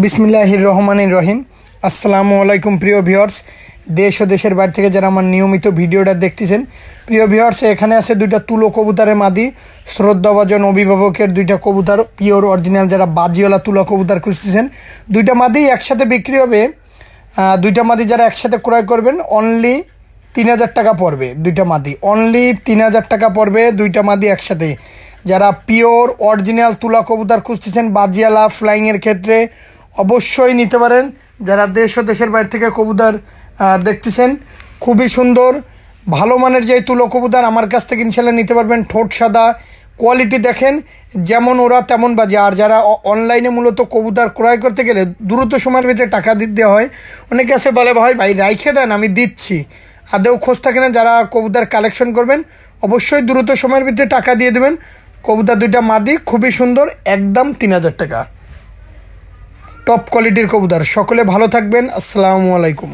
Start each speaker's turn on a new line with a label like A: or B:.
A: বিসমিল্লাহির রহমানির রহিম। আসসালামু আলাইকুম প্রিয় ভিউয়ার্স, দেশ ও দেশের বাইরে থেকে যারা আমার নিয়মিত ভিডিওটা দেখতেছেন। প্রিয় ভিউয়ার্স, এখানে আছে দুইটা তুলো কবুতরের মাদি, শ্রদ্ধাভাজন অভিভাবকের দুইটা কবুতর, পিওর অরিজিনাল যারা বাজিওয়ালা তুলো কবুতর খুঁজতেছেন। দুইটা মাদি একসাথে বিক্রি হবে। দুইটা মাদি যারা একসাথে ক্রয় করবেন অনলি 3000 টাকা পড়বে। দুইটা মাদি অনলি 3000 টাকা পড়বে, দুইটা মাদি একসাথে। যারা পিওর অরিজিনাল তুলা কবুতর খুঁজতেছেন বাজিয়ালা ফ্লাইংয়ের ক্ষেত্রে অবশ্যই নিতে পারেন। যারা দেশ ও দেশের বাইরে থেকে কবুতর দেখতেছেন, খুবই সুন্দর ভালো মানের যে তুলো কবুতর আমার কাছ থেকে ইনশাল্লাহ নিতে পারবেন। ঠোঁট সাদা, কোয়ালিটি দেখেন যেমন ওরা তেমন বাজে। আর যারা অনলাইনে মূলত কবুতর ক্রয় করতে গেলে দ্রুত সময়ের ভিতরে টাকা দিতে হয়। অনেকে আছে বলে ভাই রাইখে দেন, আমি দিচ্ছি, আদেও খোঁজ থাকে না। যারা কবুতর কালেকশন করবেন অবশ্যই দ্রুত সময়ের ভিতরে টাকা দিয়ে দেবেন। কবুতর দুইটা মাদি খুবই সুন্দর, একদম 3000 টাকা, টপ কোয়ালিটির কবুতর। সকলে ভালো থাকবেন। আসসালামু আলাইকুম।